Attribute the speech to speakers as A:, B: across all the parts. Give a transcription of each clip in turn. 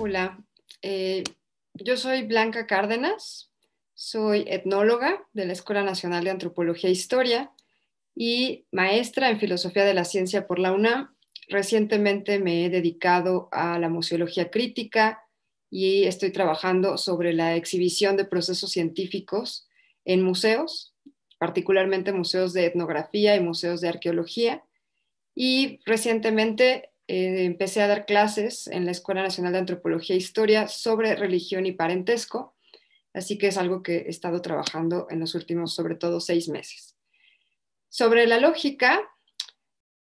A: Hola, eh, yo soy Blanca Cárdenas, soy etnóloga de la Escuela Nacional de Antropología e Historia y maestra en Filosofía de la Ciencia por la UNAM. Recientemente me he dedicado a la museología crítica y estoy trabajando sobre la exhibición de procesos científicos en museos, particularmente museos de etnografía y museos de arqueología. Y recientemente empecé a dar clases en la Escuela Nacional de Antropología e Historia sobre religión y parentesco, así que es algo que he estado trabajando en los últimos, sobre todo, 6 meses. Sobre la lógica,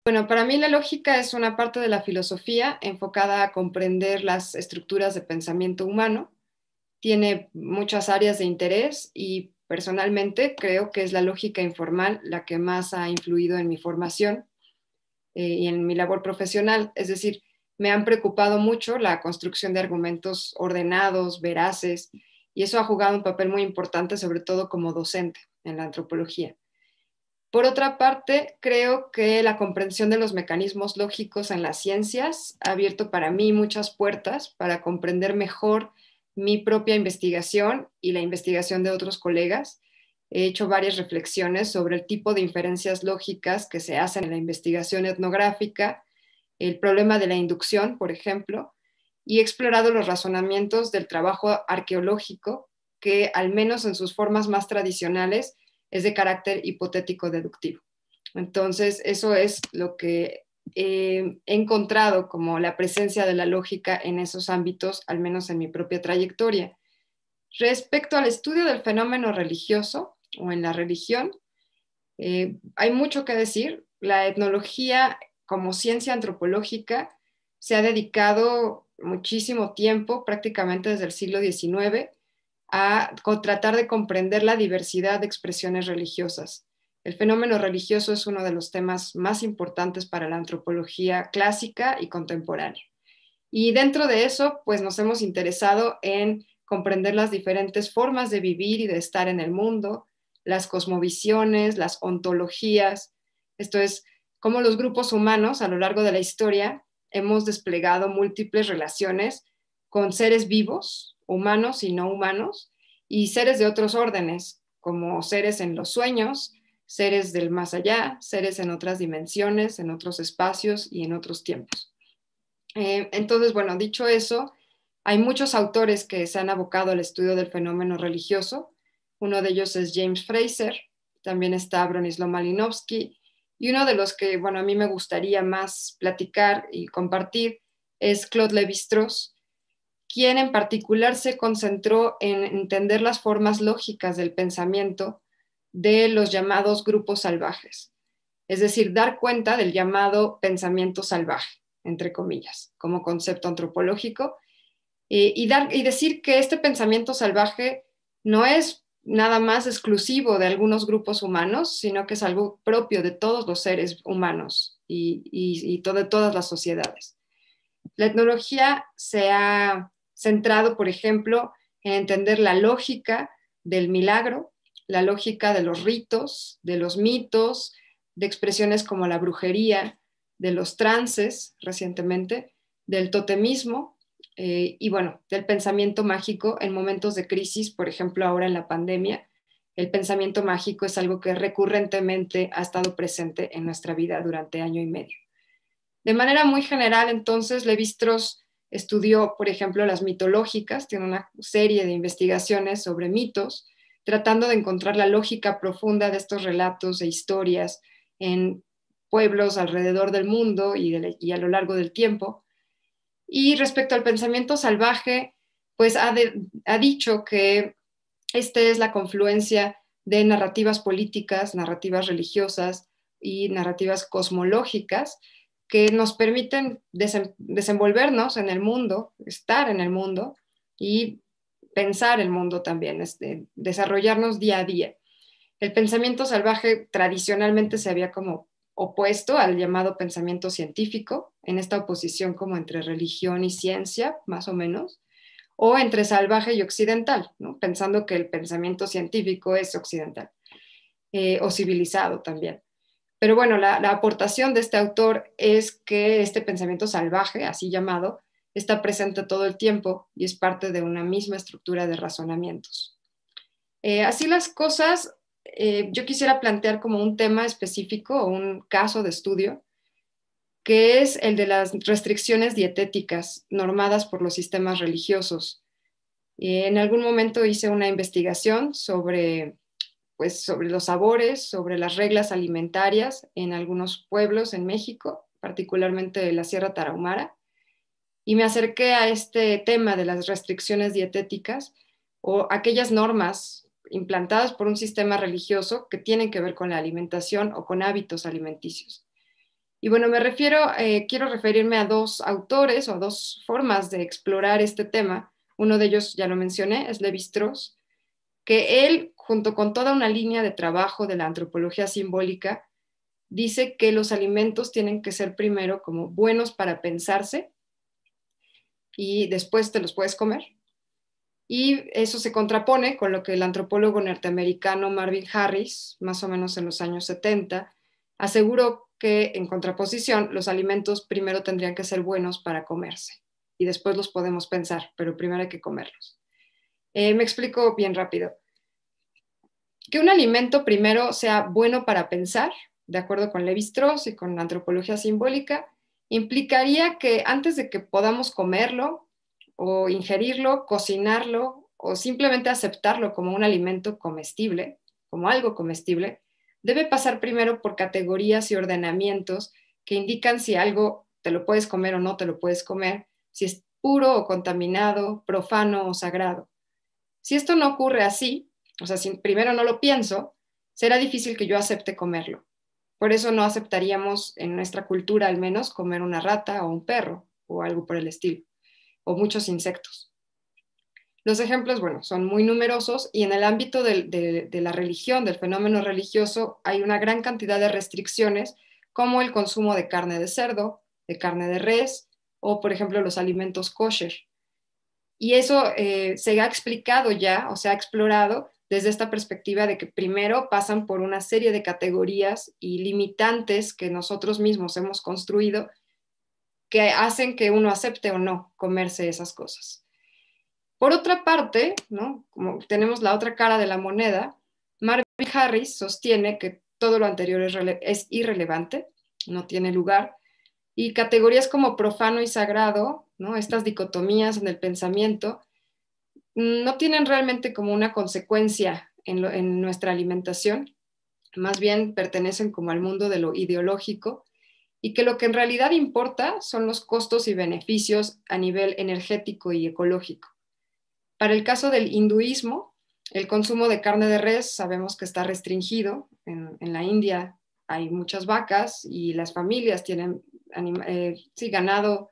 A: bueno, para mí la lógica es una parte de la filosofía enfocada a comprender las estructuras de pensamiento humano. Tiene muchas áreas de interés y personalmente creo que es la lógica informal la que más ha influido en mi formación y en mi labor profesional. Es decir, me han preocupado mucho la construcción de argumentos ordenados, veraces, y eso ha jugado un papel muy importante, sobre todo como docente en la antropología. Por otra parte, creo que la comprensión de los mecanismos lógicos en las ciencias ha abierto para mí muchas puertas para comprender mejor mi propia investigación y la investigación de otros colegas. He hecho varias reflexiones sobre el tipo de inferencias lógicas que se hacen en la investigación etnográfica, el problema de la inducción, por ejemplo, y he explorado los razonamientos del trabajo arqueológico, que al menos en sus formas más tradicionales es de carácter hipotético deductivo. Entonces, eso es lo que he encontrado como la presencia de la lógica en esos ámbitos, al menos en mi propia trayectoria. Respecto al estudio del fenómeno religioso o en la religión, hay mucho que decir. La etnología como ciencia antropológica se ha dedicado muchísimo tiempo, prácticamente desde el siglo XIX, a tratar de comprender la diversidad de expresiones religiosas. El fenómeno religioso es uno de los temas más importantes para la antropología clásica y contemporánea. Y dentro de eso, pues nos hemos interesado en comprender las diferentes formas de vivir y de estar en el mundo, las cosmovisiones, las ontologías. Esto es, cómo los grupos humanos a lo largo de la historia hemos desplegado múltiples relaciones con seres vivos, humanos y no humanos, y seres de otros órdenes, como seres en los sueños, seres del más allá, seres en otras dimensiones, en otros espacios y en otros tiempos. Entonces, bueno, dicho eso, hay muchos autores que se han abocado al estudio del fenómeno religioso. Uno de ellos es James Frazer, también está Bronislaw Malinowski, y uno de los que, bueno, a mí me gustaría más platicar y compartir es Claude Lévi-Strauss, quien en particular se concentró en entender las formas lógicas del pensamiento de los llamados grupos salvajes, es decir, dar cuenta del llamado pensamiento salvaje, entre comillas, como concepto antropológico, y decir que este pensamiento salvaje no es nada más exclusivo de algunos grupos humanos, sino que es algo propio de todos los seres humanos y de todas las sociedades. La etnología se ha centrado, por ejemplo, en entender la lógica del milagro, la lógica de los ritos, de los mitos, de expresiones como la brujería, de los trances recientemente, del totemismo y bueno, del pensamiento mágico en momentos de crisis, por ejemplo, ahora en la pandemia. El pensamiento mágico es algo que recurrentemente ha estado presente en nuestra vida durante año y medio. De manera muy general, entonces, Lévi-Strauss estudió, por ejemplo, las mitológicas, tiene una serie de investigaciones sobre mitos, tratando de encontrar la lógica profunda de estos relatos e historias en pueblos alrededor del mundo y a lo largo del tiempo. Y respecto al pensamiento salvaje, pues ha dicho que esta es la confluencia de narrativas políticas, narrativas religiosas y narrativas cosmológicas que nos permiten desenvolvernos en el mundo, estar en el mundo y pensar el mundo también, desarrollarnos día a día. El pensamiento salvaje tradicionalmente se había como opuesto al llamado pensamiento científico, en esta oposición como entre religión y ciencia, más o menos, o entre salvaje y occidental, ¿no? Pensando que el pensamiento científico es occidental o civilizado también. Pero bueno, la aportación de este autor es que este pensamiento salvaje, así llamado, está presente todo el tiempo y es parte de una misma estructura de razonamientos. Así las cosas, yo quisiera plantear como un tema específico o un caso de estudio, que es el de las restricciones dietéticas normadas por los sistemas religiosos. En algún momento hice una investigación sobre los sabores, sobre las reglas alimentarias en algunos pueblos en México, particularmente de la Sierra Tarahumara, y me acerqué a este tema de las restricciones dietéticas o aquellas normas implantadas por un sistema religioso que tienen que ver con la alimentación o con hábitos alimenticios. Y bueno, quiero referirme a dos autores o dos formas de explorar este tema. Uno de ellos, ya lo mencioné, es Lévi-Strauss, que él, junto con toda una línea de trabajo de la antropología simbólica, dice que los alimentos tienen que ser primero como buenos para pensarse y después te los puedes comer. Y eso se contrapone con lo que el antropólogo norteamericano Marvin Harris, más o menos en los años 70, aseguró que en contraposición los alimentos primero tendrían que ser buenos para comerse y después los podemos pensar, pero primero hay que comerlos. Me explico bien rápido. Que un alimento primero sea bueno para pensar, de acuerdo con Lévi-Strauss y con la antropología simbólica, implicaría que antes de que podamos comerlo o ingerirlo, cocinarlo o simplemente aceptarlo como un alimento comestible, como algo comestible, debe pasar primero por categorías y ordenamientos que indican si algo te lo puedes comer o no te lo puedes comer, si es puro o contaminado, profano o sagrado. Si esto no ocurre así, o sea, si primero no lo pienso, será difícil que yo acepte comerlo. Por eso no aceptaríamos en nuestra cultura al menos comer una rata o un perro o algo por el estilo, o muchos insectos. Los ejemplos, bueno, son muy numerosos y en el ámbito de la religión, del fenómeno religioso, hay una gran cantidad de restricciones como el consumo de carne de cerdo, de carne de res o, por ejemplo, los alimentos kosher. Y eso se ha explicado ya o se ha explorado desde esta perspectiva de que primero pasan por una serie de categorías y limitantes que nosotros mismos hemos construido que hacen que uno acepte o no comerse esas cosas. Por otra parte, ¿no? Como tenemos la otra cara de la moneda, Marvin Harris sostiene que todo lo anterior es irrelevante, no tiene lugar, y categorías como profano y sagrado, ¿no? Estas dicotomías en el pensamiento, no tienen realmente como una consecuencia en nuestra alimentación, más bien pertenecen como al mundo de lo ideológico y que lo que en realidad importa son los costos y beneficios a nivel energético y ecológico. Para el caso del hinduismo, el consumo de carne de res sabemos que está restringido. En la India hay muchas vacas y las familias tienen ganado,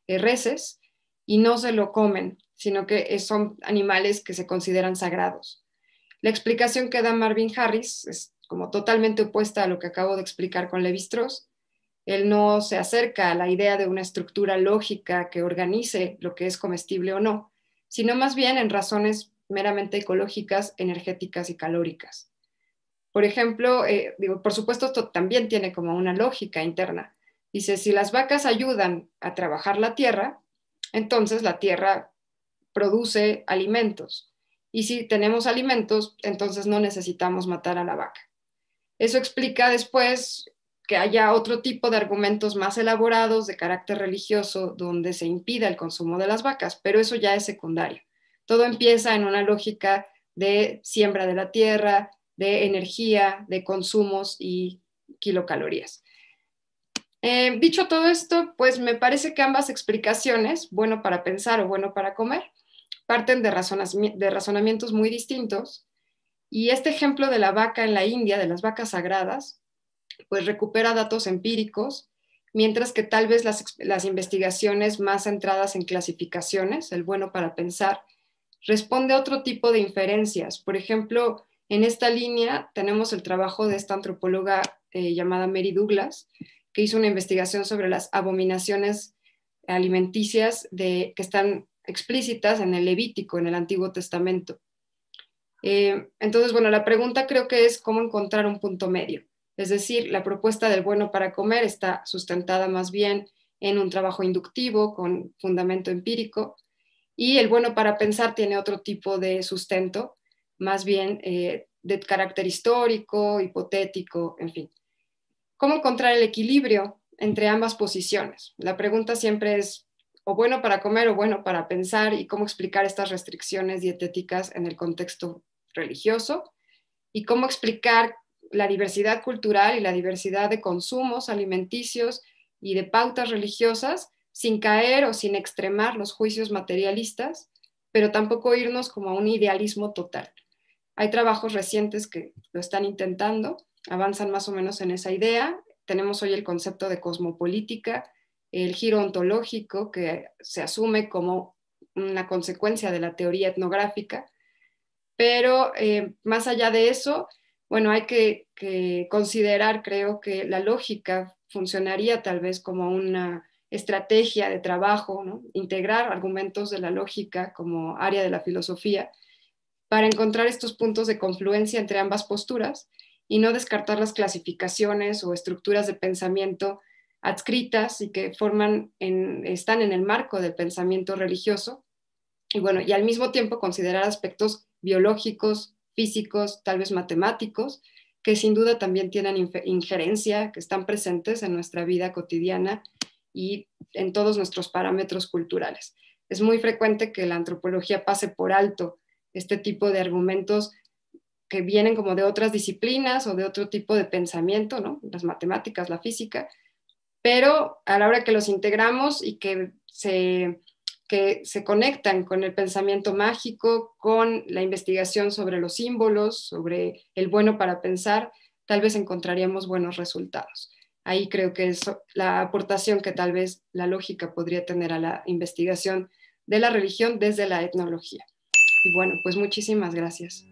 A: reses, y no se lo comen, sino que son animales que se consideran sagrados. La explicación que da Marvin Harris es como totalmente opuesta a lo que acabo de explicar con Lévi-Strauss. Él no se acerca a la idea de una estructura lógica que organice lo que es comestible o no, sino más bien en razones meramente ecológicas, energéticas y calóricas. Por ejemplo, por supuesto, esto también tiene como una lógica interna. Dice, si las vacas ayudan a trabajar la tierra, entonces la tierra produce alimentos. Y si tenemos alimentos, entonces no necesitamos matar a la vaca. Eso explica después que haya otro tipo de argumentos más elaborados de carácter religioso donde se impida el consumo de las vacas, pero eso ya es secundario. Todo empieza en una lógica de siembra de la tierra, de energía, de consumos y kilocalorías. Dicho todo esto, pues me parece que ambas explicaciones, bueno para pensar o bueno para comer, parten de razonamientos muy distintos. Y este ejemplo de la vaca en la India, de las vacas sagradas, pues recupera datos empíricos, mientras que tal vez las investigaciones más centradas en clasificaciones, el bueno para pensar, responde a otro tipo de inferencias. Por ejemplo, en esta línea tenemos el trabajo de esta antropóloga llamada Mary Douglas, que hizo una investigación sobre las abominaciones alimenticias que están explícitas en el Levítico, en el Antiguo Testamento. Entonces, bueno, la pregunta creo que es cómo encontrar un punto medio. Es decir, la propuesta del bueno para comer está sustentada más bien en un trabajo inductivo con fundamento empírico, y el bueno para pensar tiene otro tipo de sustento, más bien de carácter histórico, hipotético, en fin. ¿Cómo encontrar el equilibrio entre ambas posiciones? La pregunta siempre es o bueno para comer o bueno para pensar, y cómo explicar estas restricciones dietéticas en el contexto religioso, y cómo explicar la diversidad cultural y la diversidad de consumos alimenticios y de pautas religiosas sin caer o sin extremar los juicios materialistas, pero tampoco irnos como a un idealismo total. Hay trabajos recientes que lo están intentando, avanzan más o menos en esa idea. Tenemos hoy el concepto de cosmopolítica, el giro ontológico, que se asume como una consecuencia de la teoría etnográfica, pero más allá de eso, bueno, hay que considerar, creo que la lógica funcionaría tal vez como una estrategia de trabajo, ¿no? Integrar argumentos de la lógica como área de la filosofía para encontrar estos puntos de confluencia entre ambas posturas y no descartar las clasificaciones o estructuras de pensamiento adscritas y que están en el marco del pensamiento religioso, y bueno, y al mismo tiempo considerar aspectos biológicos, físicos, tal vez matemáticos, que sin duda también tienen injerencia, que están presentes en nuestra vida cotidiana y en todos nuestros parámetros culturales. Es muy frecuente que la antropología pase por alto este tipo de argumentos que vienen como de otras disciplinas o de otro tipo de pensamiento, ¿no? Las matemáticas, la física, pero a la hora que los integramos y que se conectan con el pensamiento mágico, con la investigación sobre los símbolos, sobre el bueno para pensar, tal vez encontraríamos buenos resultados. Ahí creo que es la aportación que tal vez la lógica podría tener a la investigación de la religión desde la etnología. Y bueno, pues muchísimas gracias.